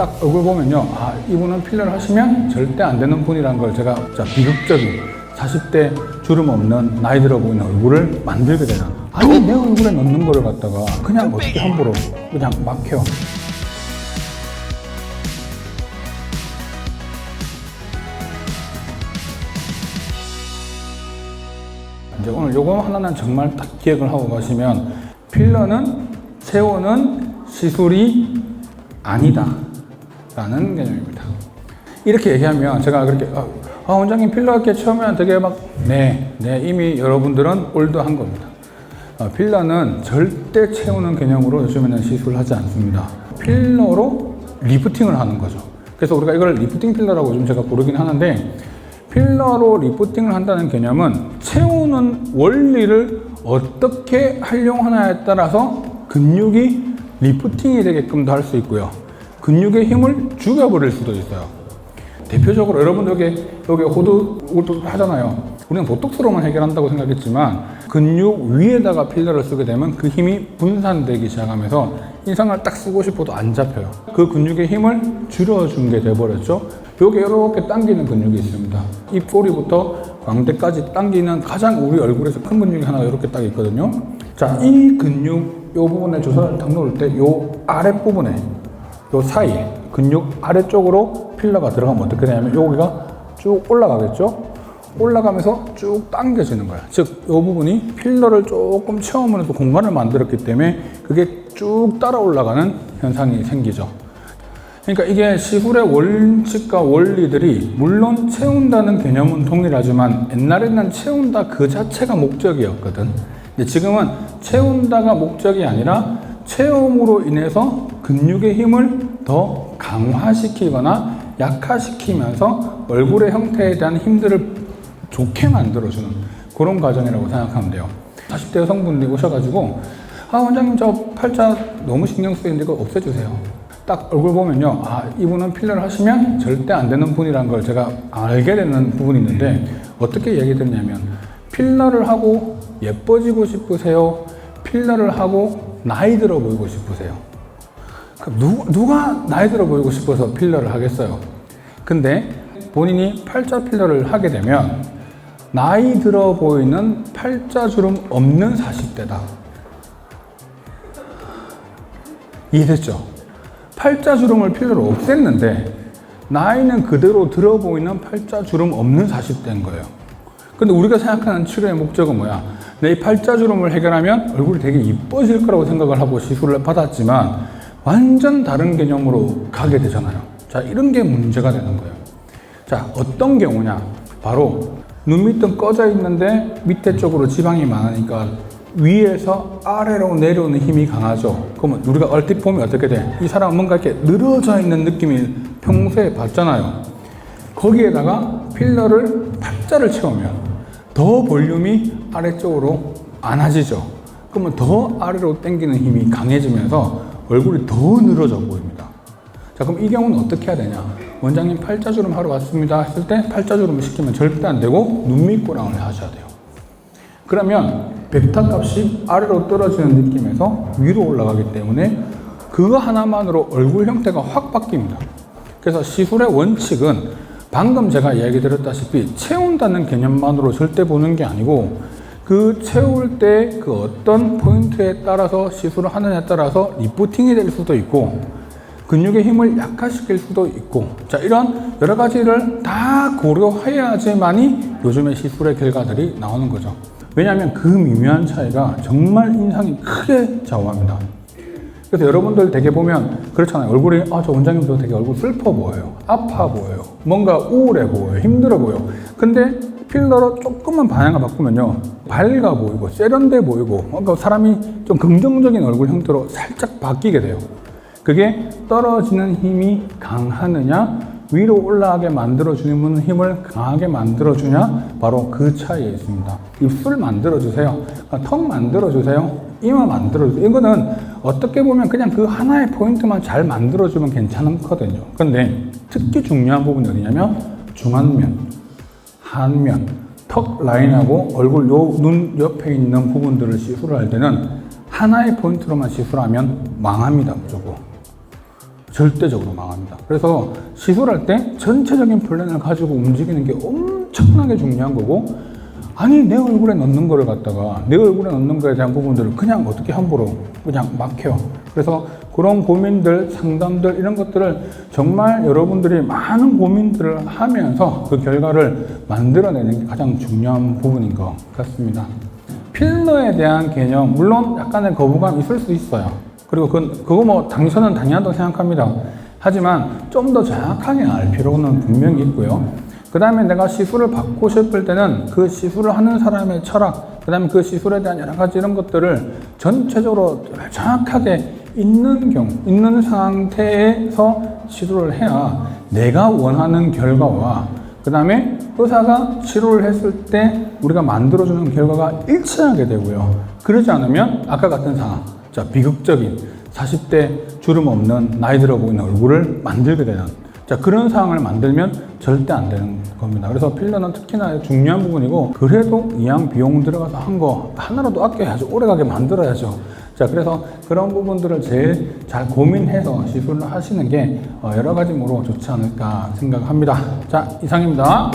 딱 얼굴 보면요, 아, 이분은 필러를 하시면 절대 안 되는 분이라는 걸 제가 비극적인 40대 주름 없는 나이 들어 보이는 얼굴을 만들게 되는, 아니 내 얼굴에 넣는 거를 갖다가 그냥 어떻게 함부로 그냥 막 해요. 이제 오늘 요거 하나는 정말 딱 기억을 하고 가시면, 필러는 채우는 시술이 아니다 라는 개념입니다. 이렇게 얘기하면 제가 그렇게 원장님 필러 이렇게 채우면 되게 막 네, 이미 여러분들은 올드한 겁니다. 필러는 절대 채우는 개념으로 요즘에는 시술을 하지 않습니다. 필러로 리프팅을 하는 거죠. 그래서 우리가 이걸 리프팅 필러라고 좀 제가 부르긴 하는데, 필러로 리프팅을 한다는 개념은 채우는 원리를 어떻게 활용하냐에 따라서 근육이 리프팅이 되게끔도 할 수 있고요, 근육의 힘을 죽여버릴 수도 있어요. 대표적으로 여러분들 여기 호두 하잖아요. 우리는 보톡스로만 해결한다고 생각했지만, 근육 위에다가 필러를 쓰게 되면 그 힘이 분산되기 시작하면서 인상을 딱 쓰고 싶어도 안 잡혀요. 그 근육의 힘을 줄여준 게 돼버렸죠. 여기 이렇게 당기는 근육이 있습니다. 입꼬리부터 광대까지 당기는 가장 우리 얼굴에서 큰 근육이 하나 이렇게 딱 있거든요. 자, 이 근육 요 부분에 주사를 딱 놓을 때 요 아랫부분에 요 사이 근육 아래쪽으로 필러가 들어가면 어떻게 되냐면 여기가 쭉 올라가겠죠. 올라가면서 쭉 당겨지는 거야. 즉, 이 부분이 필러를 조금 채우면서 공간을 만들었기 때문에 그게 쭉 따라 올라가는 현상이 생기죠. 그러니까 이게 시술의 원칙과 원리들이 물론 채운다는 개념은 동일하지만, 옛날에는 채운다 그 자체가 목적이었거든. 근데 지금은 채운다가 목적이 아니라 채움으로 인해서 근육의 힘을 더 강화시키거나 약화시키면서 얼굴의 형태에 대한 힘들을 좋게 만들어주는 그런 과정이라고 생각하면 돼요. 40대 여성분들이 오셔가지고 원장님 저 팔자 너무 신경 쓰이는데 이거 없애주세요. 딱 얼굴 보면요, 이분은 필러를 하시면 절대 안 되는 분이라는 걸 제가 알게 되는 부분이 있는데, 어떻게 얘기 드리냐면, 필러를 하고 예뻐지고 싶으세요? 필러를 하고 나이 들어 보이고 싶으세요? 누가 나이 들어 보이고 싶어서 필러를 하겠어요? 근데 본인이 팔자 필러를 하게 되면 나이 들어 보이는 팔자주름 없는 40대다. 이해됐죠? 팔자주름을 필러로 없앴는데 나이는 그대로 들어 보이는 팔자주름 없는 40대인 거예요. 근데 우리가 생각하는 치료의 목적은 뭐야? 내 팔자주름을 해결하면 얼굴이 되게 이뻐질 거라고 생각을 하고 시술을 받았지만 완전 다른 개념으로 가게 되잖아요. 자, 이런 게 문제가 되는 거예요. 자, 어떤 경우냐? 바로 눈 밑은 꺼져 있는데 밑에 쪽으로 지방이 많으니까 위에서 아래로 내려오는 힘이 강하죠. 그러면 우리가 얼핏 보면 어떻게 돼? 이 사람은 뭔가 이렇게 늘어져 있는 느낌이 평소에 받잖아요. 거기에다가 필러를 팔자를 채우면 더 볼륨이 아래쪽으로 안아지죠. 그러면 더 아래로 당기는 힘이 강해지면서 얼굴이 더 늘어져 보입니다. 자, 그럼 이 경우는 어떻게 해야 되냐? 원장님 팔자주름 하러 왔습니다 했을 때 팔자주름을 시키면 절대 안 되고 눈밑꼬랑을 하셔야 돼요. 그러면 벡터 값이 아래로 떨어지는 느낌에서 위로 올라가기 때문에 그거 하나만으로 얼굴 형태가 확 바뀝니다. 그래서 시술의 원칙은 방금 제가 이야기 드렸다시피 채운다는 개념만으로 절대 보는 게 아니고, 그 채울 때 그 어떤 포인트에 따라서 시술을 하느냐에 따라서 리프팅이 될 수도 있고 근육의 힘을 약화시킬 수도 있고, 자, 이런 여러 가지를 다 고려해야지만이 요즘의 시술의 결과들이 나오는 거죠. 왜냐하면 그 미묘한 차이가 정말 인상이 크게 좌우합니다. 그래서 여러분들 되게 보면 그렇잖아요. 얼굴이 저 원장님도 되게 얼굴 슬퍼 보여요, 아파 보여요, 뭔가 우울해 보여요, 힘들어 보여. 근데 필러로 조금만 방향을 바꾸면요, 밝아 보이고 세련돼 보이고 뭔가 사람이 좀 긍정적인 얼굴 형태로 살짝 바뀌게 돼요. 그게 떨어지는 힘이 강하느냐, 위로 올라가게 만들어주는 힘을 강하게 만들어주냐, 바로 그 차이에 있습니다. 입술 만들어주세요, 턱 만들어주세요, 이마 만들어주세요. 이거는 어떻게 보면 그냥 그 하나의 포인트만 잘 만들어주면 괜찮거든요. 근데 특히 중요한 부분이 어디냐면 중안면, 하안면, 턱 라인하고 얼굴 요 눈 옆에 있는 부분들을 시술을 할 때는 하나의 포인트로만 시술하면 망합니다, 무조건. 절대적으로 망합니다. 그래서 시술할 때 전체적인 플랜을 가지고 움직이는 게 엄청나게 중요한 거고, 아니 내 얼굴에 넣는 거를 갖다가 내 얼굴에 넣는 거에 대한 부분들을 그냥 어떻게 함부로 그냥 막 해요. 그래서 그런 고민들, 상담들 이런 것들을 정말 여러분들이 많은 고민들을 하면서 그 결과를 만들어내는 게 가장 중요한 부분인 것 같습니다. 필러에 대한 개념, 물론 약간의 거부감 있을 수 있어요. 그리고 그거 뭐 당선은 당연하다고 생각합니다. 하지만 좀 더 정확하게 알 필요는 분명히 있고요. 그 다음에 내가 시술을 받고 싶을 때는 그 시술을 하는 사람의 철학, 그 다음에 그 시술에 대한 여러 가지 이런 것들을 전체적으로 정확하게 있는 상태에서 시술을 해야 내가 원하는 결과와 그 다음에 의사가 치료를 했을 때 우리가 만들어주는 결과가 일치하게 되고요. 그러지 않으면 아까 같은 상황, 자, 비극적인 40대 주름 없는 나이 들어 보이는 얼굴을 만들게 되는, 자, 그런 상황을 만들면 절대 안 되는 겁니다. 그래서 필러는 특히나 중요한 부분이고, 그래도 이양 비용 들어가서 한 거 하나라도 아껴야죠. 오래가게 만들어야죠. 자, 그래서 그런 부분들을 제일 잘 고민해서 시술을 하시는 게 여러 가지로 좋지 않을까 생각합니다. 자, 이상입니다.